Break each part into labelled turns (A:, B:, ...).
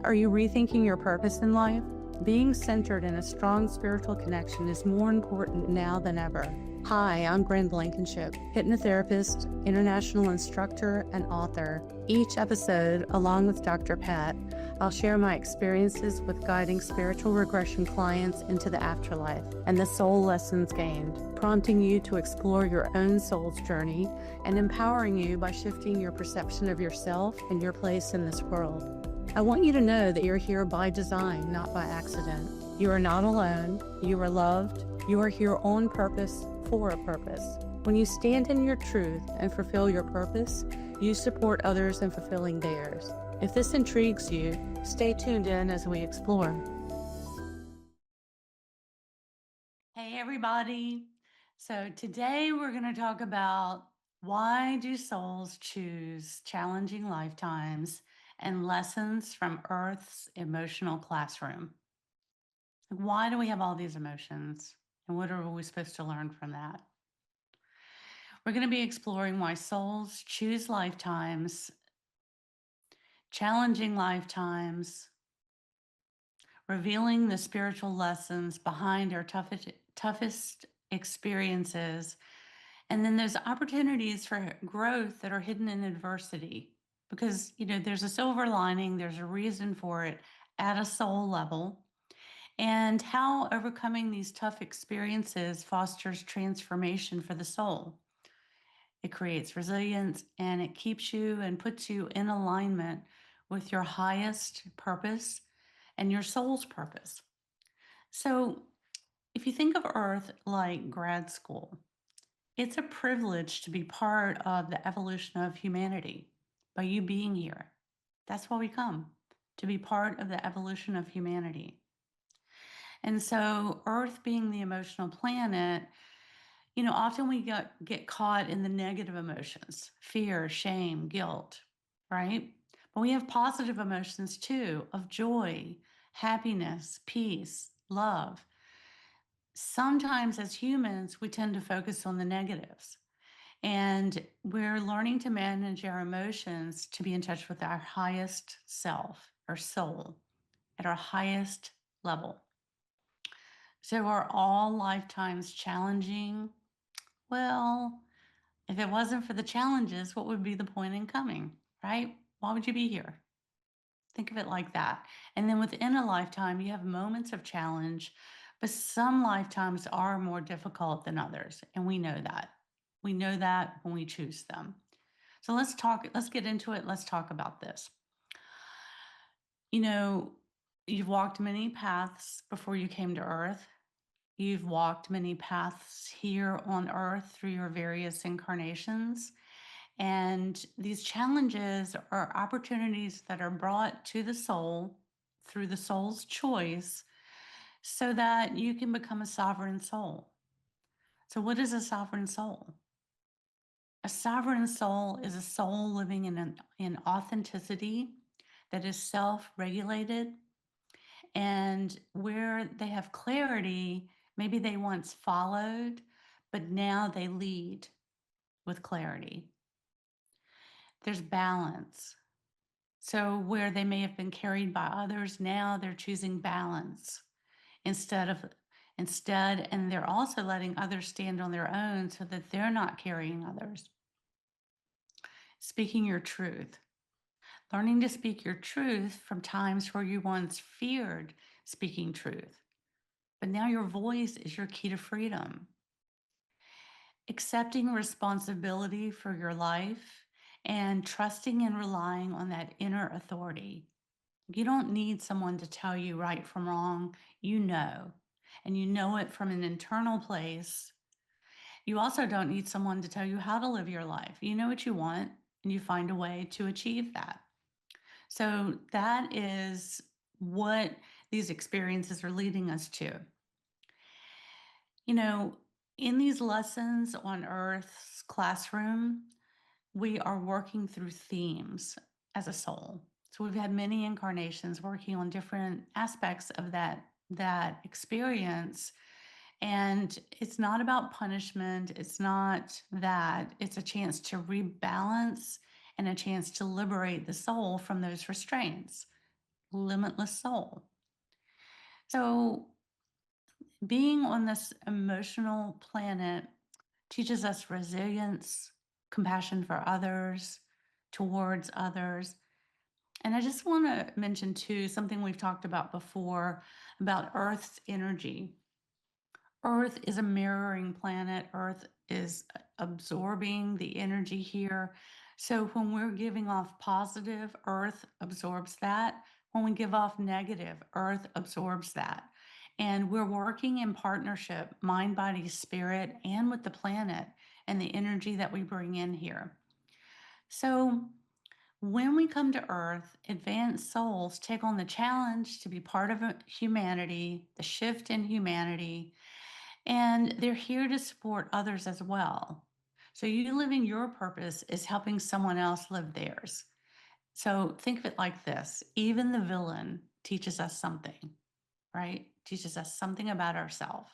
A: Are you rethinking your purpose in life? Being centered in a strong spiritual connection is more important now than ever. Hi, I'm Bryn Blankinship, hypnotherapist, international instructor, and author. Each episode, along with Dr. Pat, I'll share my experiences with guiding spiritual regression clients into the afterlife and the soul lessons gained, prompting you to explore your own soul's journey and empowering you by shifting your perception of yourself and your place in this world. I want you to know that you're here by design, not by accident. You are not alone. You are loved. You are here on purpose, for a purpose. When you stand in your truth and fulfill your purpose, you support others in fulfilling theirs. If this intrigues you, stay tuned in as we explore. Hey, everybody. So today we're going to talk about why do souls choose challenging lifetimes and lessons from Earth's emotional classroom. Why do we have all these emotions? And what are we supposed to learn from that? We're going to be exploring why souls choose lifetimes, challenging lifetimes, revealing the spiritual lessons behind our toughest experiences, and then those opportunities for growth that are hidden in adversity. Because, there's a silver lining, there's a reason for it at a soul level, and how overcoming these tough experiences fosters transformation for the soul. It creates resilience and it keeps you and puts you in alignment with your highest purpose and your soul's purpose. So, if you think of Earth like grad school, it's a privilege to be part of the evolution of humanity by you being here. That's why we come, to be part of the evolution of humanity. And so, Earth being the emotional planet, often we get caught in the negative emotions, fear, shame, guilt, right? But we have positive emotions too, of joy, happiness, peace, love. Sometimes as humans, we tend to focus on the negatives. And we're learning to manage our emotions to be in touch with our highest self, our soul, at our highest level. So, are all lifetimes challenging? Well, if it wasn't for the challenges, what would be the point in coming, right? Why would you be here? Think of it like that. And then within a lifetime, you have moments of challenge, but some lifetimes are more difficult than others. And we know that. We know that when we choose them. So let's get into it. Let's talk about this. You've walked many paths before you came to Earth. You've walked many paths here on Earth through your various incarnations. And these challenges are opportunities that are brought to the soul through the soul's choice so that you can become a sovereign soul. So, what is a sovereign soul? A sovereign soul is a soul living in authenticity that is self-regulated, and where they have clarity. Maybe they once followed, but now they lead with clarity. There's balance. So where they may have been carried by others, now they're choosing balance instead, and they're also letting others stand on their own so that they're not carrying others. Speaking your truth. Learning to speak your truth from times where you once feared speaking truth. But now your voice is your key to freedom. Accepting responsibility for your life and trusting and relying on that inner authority. You don't need someone to tell you right from wrong. You know, and you know it from an internal place. You also don't need someone to tell you how to live your life. You know what you want, and you find a way to achieve that. So that is what these experiences are leading us to. In these lessons on Earth's classroom, we are working through themes as a soul. So we've had many incarnations working on different aspects of that experience. And it's not about punishment. It's not that. It's a chance to rebalance and a chance to liberate the soul from those restraints. limitless soul. So, being on this emotional planet teaches us resilience, compassion for others, towards others. And I just want to mention, too, something we've talked about before about Earth's energy. Earth is a mirroring planet. Earth is absorbing the energy here. So when we're giving off positive, Earth absorbs that. When we give off negative, Earth absorbs that. And we're working in partnership, mind, body, spirit, and with the planet and the energy that we bring in here. So when we come to Earth, advanced souls take on the challenge to be part of humanity, the shift in humanity, and they're here to support others as well. So you living your purpose is helping someone else live theirs. So think of it like this: even the villain teaches us something, right? Teaches us something about ourselves.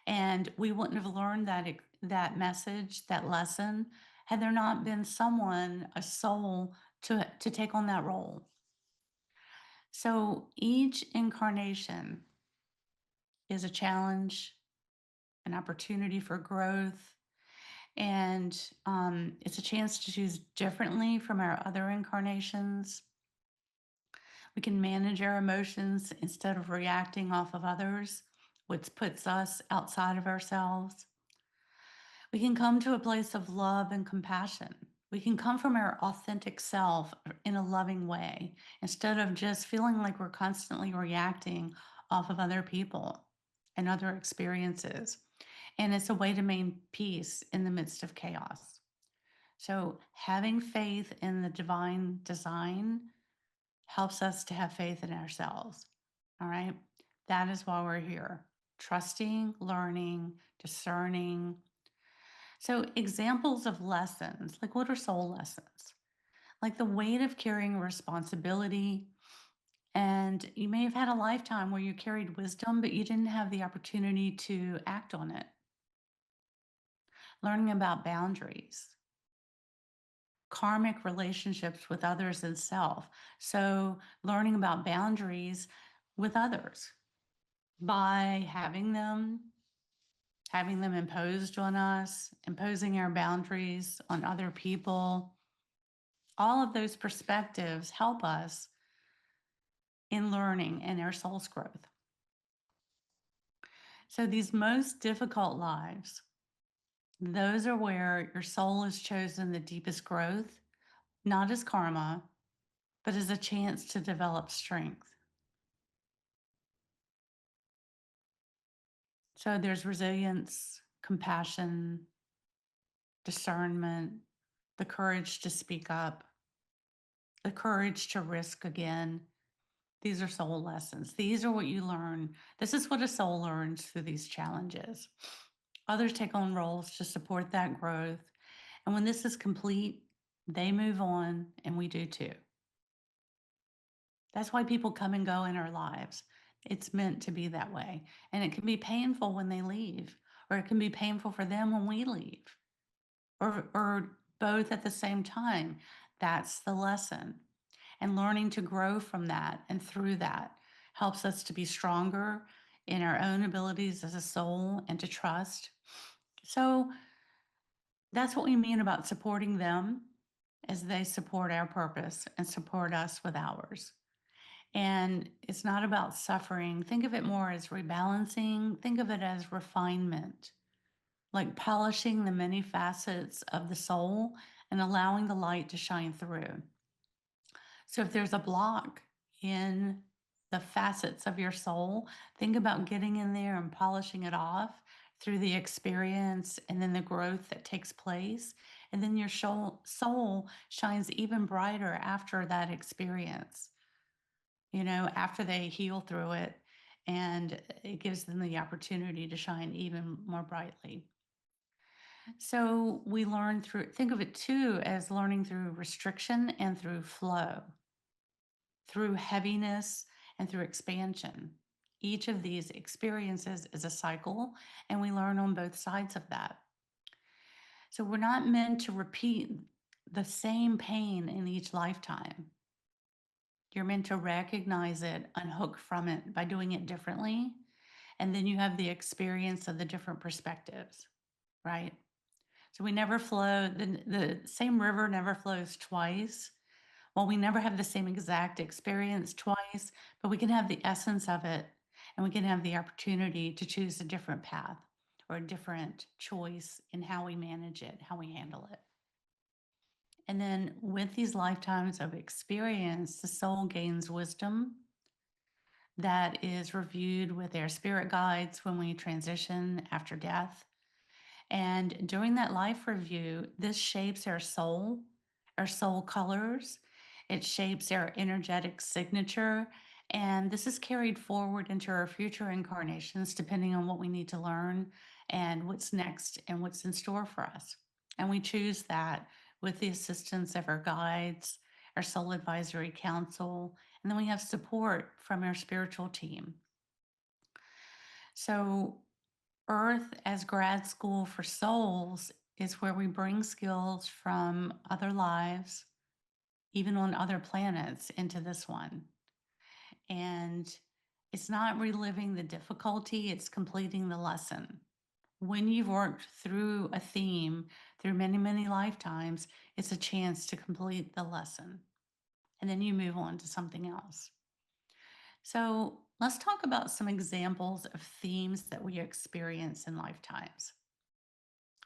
A: And we wouldn't have learned that message, that lesson, had there not been someone, a soul, to take on that role. So each incarnation is a challenge, an opportunity for growth, and it's a chance to choose differently from our other incarnations. We can manage our emotions instead of reacting off of others, which puts us outside of ourselves. We can come to a place of love and compassion. We can come from our authentic self in a loving way instead of just feeling like we're constantly reacting off of other people and other experiences. And it's a way to maintain peace in the midst of chaos. So, having faith in the divine design helps us to have faith in ourselves. All right. That is why we're here: trusting, learning, discerning. So, examples of lessons, like what are soul lessons? Like the weight of carrying responsibility. And you may have had a lifetime where you carried wisdom, but you didn't have the opportunity to act on it. Learning about boundaries, karmic relationships with others and self. So, learning about boundaries with others by having them imposed on us, imposing our boundaries on other people. All of those perspectives help us in learning and our soul's growth. So, these most difficult lives, those are where your soul has chosen the deepest growth, not as karma, but as a chance to develop strength. So, there's resilience, compassion, discernment, the courage to speak up, the courage to risk again. These are soul lessons. These are what you learn. This is what a soul learns through these challenges. Others take on roles to support that growth. And when this is complete, they move on, and we do too. That's why people come and go in our lives. It's meant to be that way. And it can be painful when they leave, or it can be painful for them when we leave, or both at the same time. That's the lesson. And learning to grow from that and through that helps us to be stronger in our own abilities as a soul and to trust. So that's what we mean about supporting them as they support our purpose and support us with ours. And it's not about suffering. Think of it more as rebalancing. Think of it as refinement, like polishing the many facets of the soul and allowing the light to shine through. So if there's a block in the facets of your soul, think about getting in there and polishing it off through the experience and then the growth that takes place. And then your soul shines even brighter after that experience, after they heal through it. And it gives them the opportunity to shine even more brightly. So we learn through, think of it too as learning through restriction and through flow, through heaviness and through expansion. Each of these experiences is a cycle, and we learn on both sides of that. So we're not meant to repeat the same pain in each lifetime. You're meant to recognize it, unhook from it by doing it differently. And then you have the experience of the different perspectives, right? So we never flow, the same river never flows twice. Well, we never have the same exact experience twice, but we can have the essence of it, and we can have the opportunity to choose a different path or a different choice in how we manage it, how we handle it. And then with these lifetimes of experience, the soul gains wisdom that is reviewed with their spirit guides when we transition after death. And during that life review, this shapes our soul colors, it shapes our energetic signature. And this is carried forward into our future incarnations, depending on what we need to learn and what's next and what's in store for us. And we choose that with the assistance of our guides, our soul advisory council, and then we have support from our spiritual team. So Earth as grad school for souls is where we bring skills from other lives, even on other planets, into this one. And it's not reliving the difficulty, it's completing the lesson. When you've worked through a theme through many, many lifetimes, it's a chance to complete the lesson. And then you move on to something else. So let's talk about some examples of themes that we experience in lifetimes.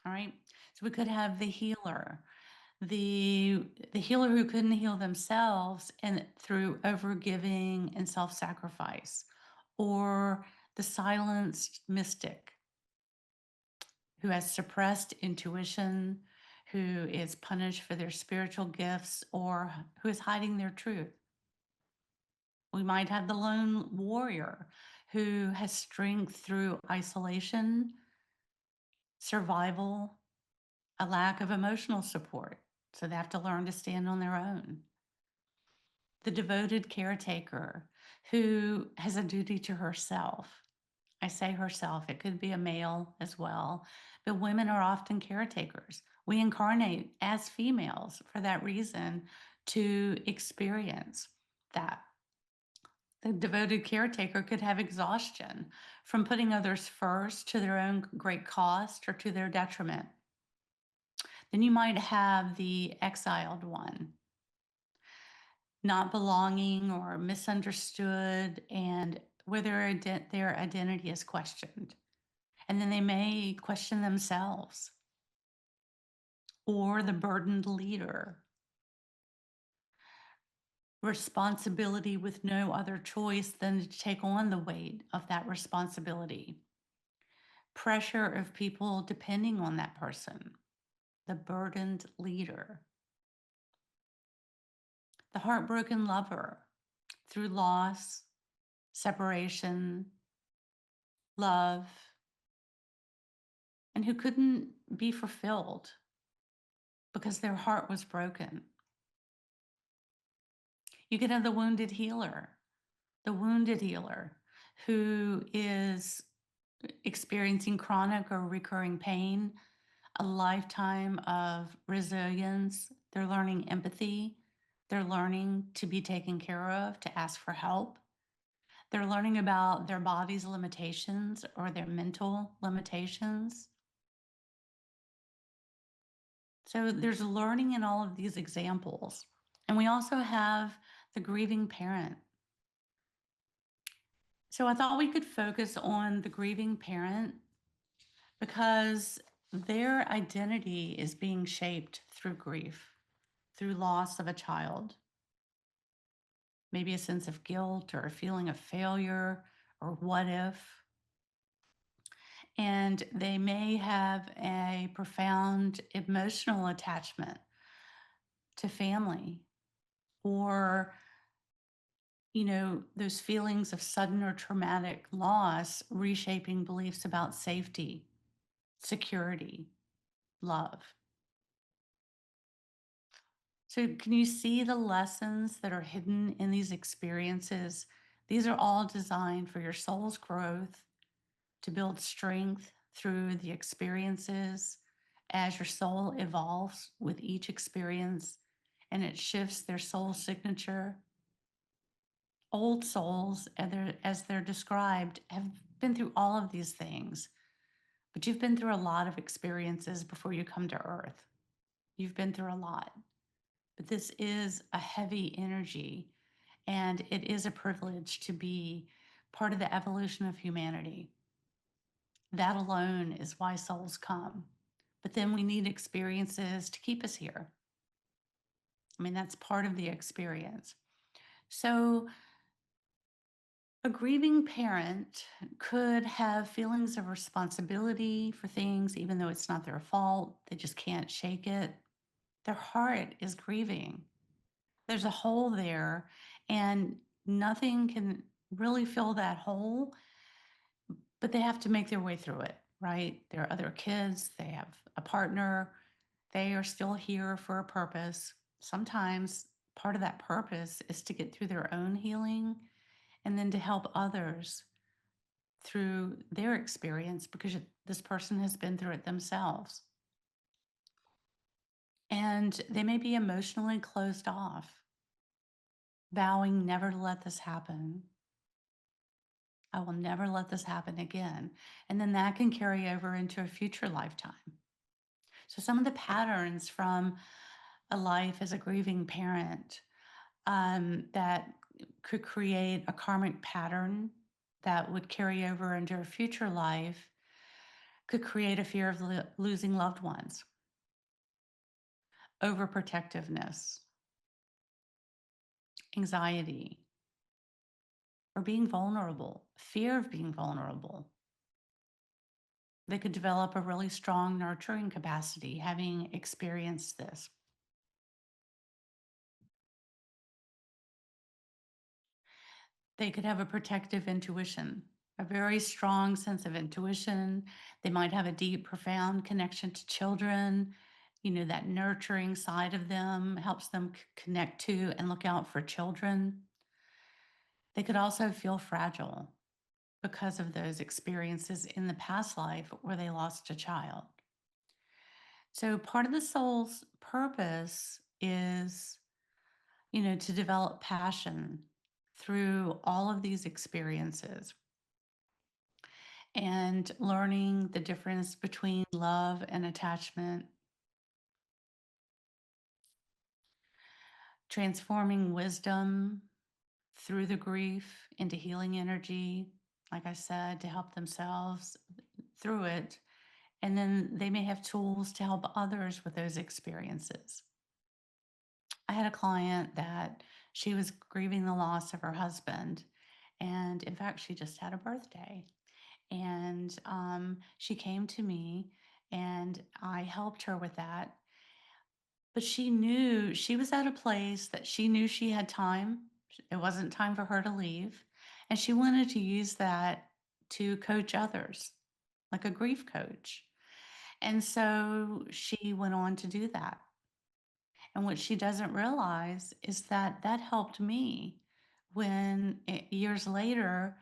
A: All right. So we could have the healer, the healer who couldn't heal themselves and through overgiving and self-sacrifice, or the silenced mystic who has suppressed intuition, who is punished for their spiritual gifts, or who is hiding their truth. We might have the lone warrior who has strength through isolation, survival, a lack of emotional support. So they have to learn to stand on their own. The devoted caretaker who has a duty to herself. I say herself, it could be a male as well, but women are often caretakers. We incarnate as females for that reason to experience that. The devoted caretaker could have exhaustion from putting others first to their own great cost or to their detriment. Then you might have the exiled one, not belonging or misunderstood, and where their identity is questioned. And then they may question themselves. Or the burdened leader, responsibility with no other choice than to take on the weight of that responsibility. Pressure of people depending on that person, the burdened leader. The heartbroken lover, through loss, separation, love, and who couldn't be fulfilled because their heart was broken. You could have the wounded healer who is experiencing chronic or recurring pain, a lifetime of resilience. They're learning empathy. They're learning to be taken care of, to ask for help. They're learning about their body's limitations or their mental limitations. So there's learning in all of these examples. And we also have the grieving parent. So I thought we could focus on the grieving parent because their identity is being shaped through grief, through loss of a child. Maybe a sense of guilt or a feeling of failure or what if. And they may have a profound emotional attachment to family, or those feelings of sudden or traumatic loss reshaping beliefs about safety, security, love. So, can you see the lessons that are hidden in these experiences? These are all designed for your soul's growth, to build strength through the experiences as your soul evolves with each experience and it shifts their soul signature. Old souls, as they're described, have been through all of these things, but you've been through a lot of experiences before you come to Earth. You've been through a lot, but this is a heavy energy, and it is a privilege to be part of the evolution of humanity. That alone is why souls come. But then we need experiences to keep us here. I mean, that's part of the experience. So, a grieving parent could have feelings of responsibility for things, even though it's not their fault. They just can't shake it. Their heart is grieving. There's a hole there, and nothing can really fill that hole, but they have to make their way through it, right? There are other kids, they have a partner, they are still here for a purpose. Sometimes part of that purpose is to get through their own healing and then to help others through their experience because this person has been through it themselves. And they may be emotionally closed off, vowing never to let this happen. I will never let this happen again. And then that can carry over into a future lifetime. So, some of the patterns from a life as a grieving parent that could create a karmic pattern that would carry over into a future life could create a fear of losing loved ones, overprotectiveness, anxiety, or being vulnerable, fear of being vulnerable. They could develop a really strong nurturing capacity having experienced this. They could have a protective intuition, a very strong sense of intuition. They might have a deep, profound connection to children. You know, that nurturing side of them helps them connect to and look out for children. They could also feel fragile because of those experiences in the past life where they lost a child. So, part of the soul's purpose is, you know, to develop passion through all of these experiences and learning the difference between love and attachment, transforming wisdom through the grief into healing energy, like I said, to help themselves through it. And then they may have tools to help others with those experiences. I had a client that she was grieving the loss of her husband. And in fact, she just had a birthday. And she came to me and I helped her with that. But she knew she was at a place that she knew she had time. It wasn't time for her to leave. And she wanted to use that to coach others, like a grief coach. And so she went on to do that. And what she doesn't realize is that that helped me when years later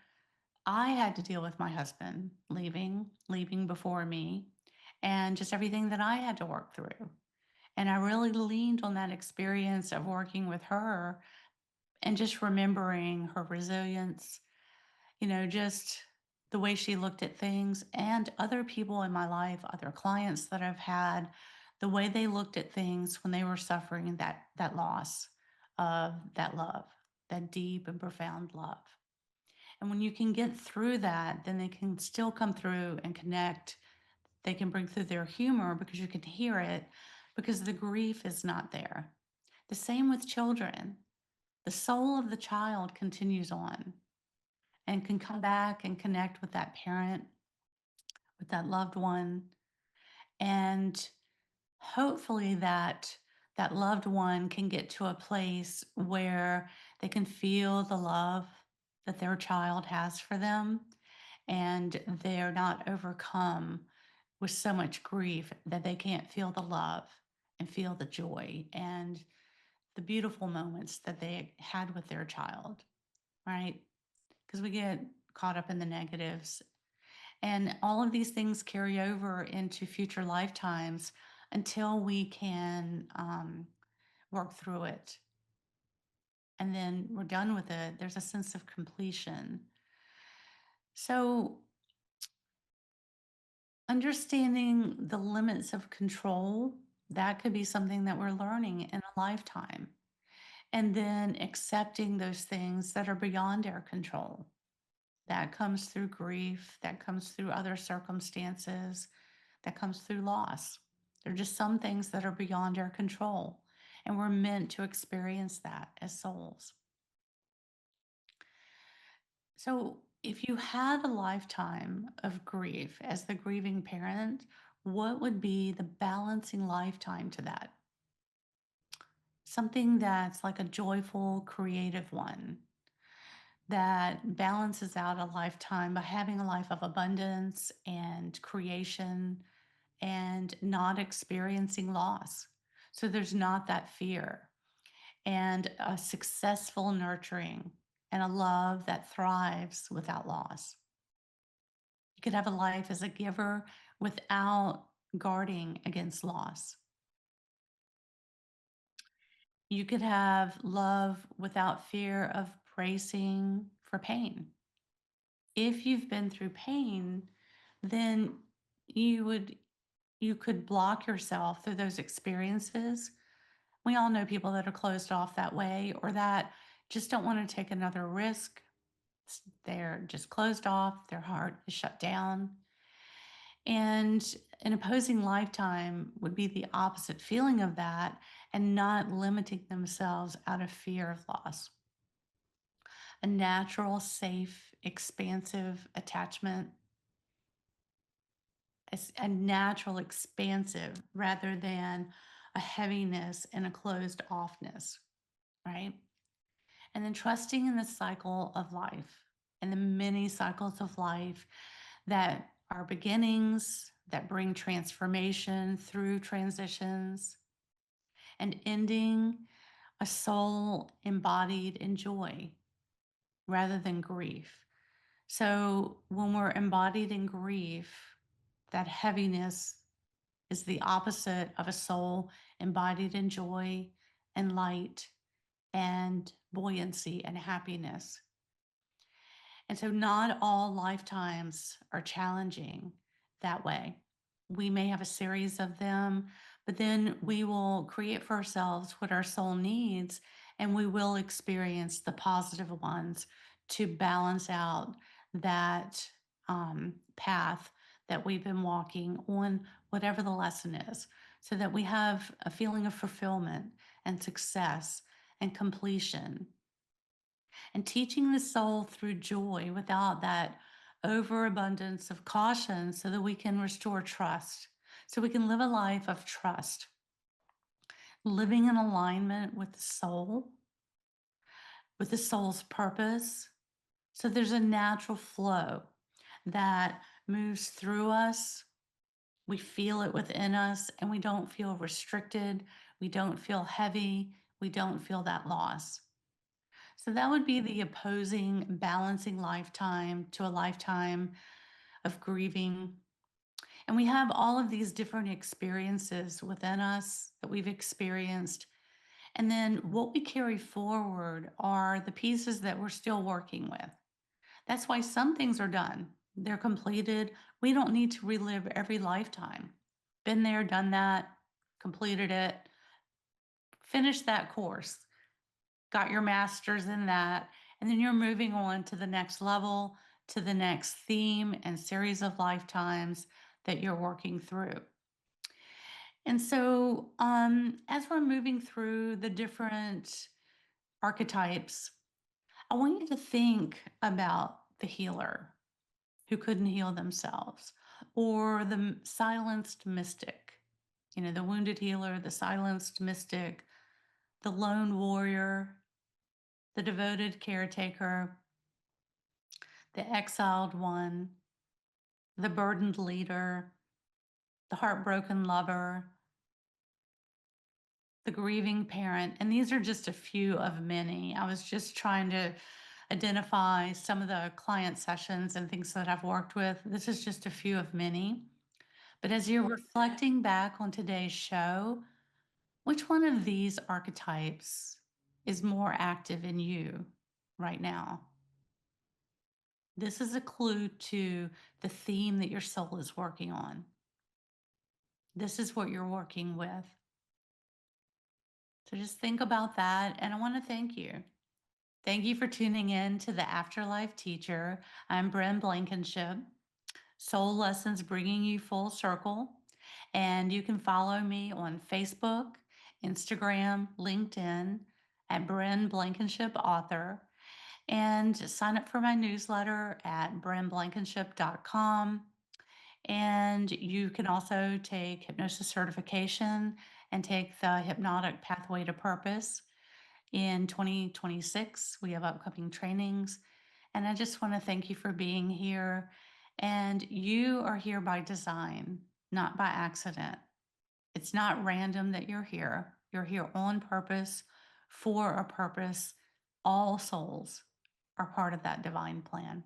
A: I had to deal with my husband leaving before me, and just everything that I had to work through. And I really leaned on that experience of working with her and just remembering her resilience, you know, just the way she looked at things and other people in my life, other clients that I've had, the way they looked at things when they were suffering that loss of that love, that deep and profound love. And when you can get through that, then they can still come through and connect. They can bring through their humor because you can hear it because the grief is not there. The same with children. The soul of the child continues on and can come back and connect with that parent, with that loved one. And hopefully that loved one can get to a place where they can feel the love that their child has for them and they're not overcome with so much grief that they can't feel the love and feel the joy and the beautiful moments that they had with their child, right? Because we get caught up in the negatives. And all of these things carry over into future lifetimes until we can work through it. and then we're done with it, there's a sense of completion. So, understanding the limits of control, that could be something that we're learning in a lifetime. And then accepting those things that are beyond our control. That comes through grief, that comes through other circumstances, that comes through loss. There are just some things that are beyond our control, and we're meant to experience that as souls. So, if you had a lifetime of grief as the grieving parent, what would be the balancing lifetime to that? Something that's like a joyful, creative one that balances out a lifetime by having a life of abundance and creation and not experiencing loss. So there's not that fear, and a successful nurturing and a love that thrives without loss. You could have a life as a giver without guarding against loss. You could have love without fear of bracing for pain. If you've been through pain, then you would you could block yourself through those experiences. We all know people that are closed off that way or that just don't want to take another risk. They're just closed off, their heart is shut down. And an opposing lifetime would be the opposite feeling of that and not limiting themselves out of fear of loss. A natural, safe, expansive attachment, a natural, expansive rather than a heaviness and a closed offness, right? And then trusting in the cycle of life and the many cycles of life that are beginnings that bring transformation through transitions and ending a soul embodied in joy rather than grief. So when we're embodied in grief, that heaviness is the opposite of a soul embodied in joy and light and buoyancy and happiness. And so, not all lifetimes are challenging that way. We may have a series of them, but then we will create for ourselves what our soul needs, and we will experience the positive ones to balance out that path that we've been walking on, whatever the lesson is, so that we have a feeling of fulfillment and success and completion, and teaching the soul through joy without that overabundance of caution so that we can restore trust, so we can live a life of trust, living in alignment with the soul's purpose. So there's a natural flow that moves through us. We feel it within us and we don't feel restricted. We don't feel heavy. We don't feel that loss. So that would be the opposing, balancing lifetime to a lifetime of grieving. And we have all of these different experiences within us that we've experienced. And then what we carry forward are the pieces that we're still working with. That's why some things are done, they're completed. We don't need to relive every lifetime. Been there, done that, completed it, finished that course, got your master's in that, and then you're moving on to the next level, to the next theme and series of lifetimes that you're working through. And so, as we're moving through the different archetypes, I want you to think about the healer who couldn't heal themselves, or the silenced mystic, the wounded healer, the silenced mystic, the lone warrior, the devoted caretaker, the exiled one, the burdened leader, the heartbroken lover, the grieving parent. And these are just a few of many. I was just trying to identify some of the client sessions and things that I've worked with. This is just a few of many. But as you're reflecting back on today's show, which one of these archetypes is more active in you right now. This is a clue to the theme that your soul is working on. This is what you're working with. So just think about that. And I want to thank you. Thank you for tuning in to the Afterlife Teacher. I'm Bryn Blankinship. Soul Lessons bringing you full circle. And you can follow me on Facebook, Instagram, LinkedIn at Bryn Blankinship Author. And sign up for my newsletter at brynblankinship.com. And you can also take hypnosis certification and take the Hypnotic Pathway to Purpose. In 2026, we have upcoming trainings. And I just want to thank you for being here. And you are here by design, not by accident. It's not random that you're here. You're here on purpose, for a purpose. All souls are part of that divine plan.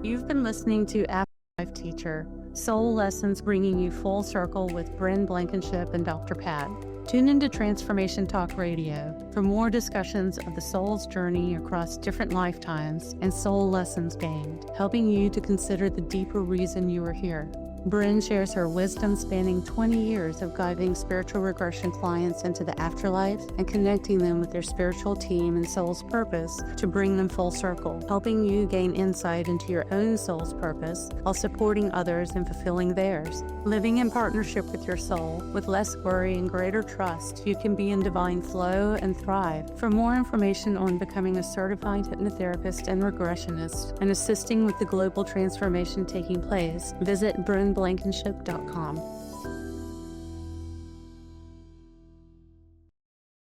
A: You've been listening to Afterlife Teacher, Soul Lessons bringing you full circle with Bryn Blankinship and Dr. Pat. Tune into Transformation Talk Radio for more discussions of the soul's journey across different lifetimes and soul lessons gained, helping you to consider the deeper reason you are here. Bryn shares her wisdom spanning 20 years of guiding spiritual regression clients into the afterlife and connecting them with their spiritual team and soul's purpose to bring them full circle, helping you gain insight into your own soul's purpose while supporting others in fulfilling theirs. Living in partnership with your soul, with less worry and greater trust, you can be in divine flow and thrive. For more information on becoming a certified hypnotherapist and regressionist and assisting with the global transformation taking place, visit brynblankinship.com.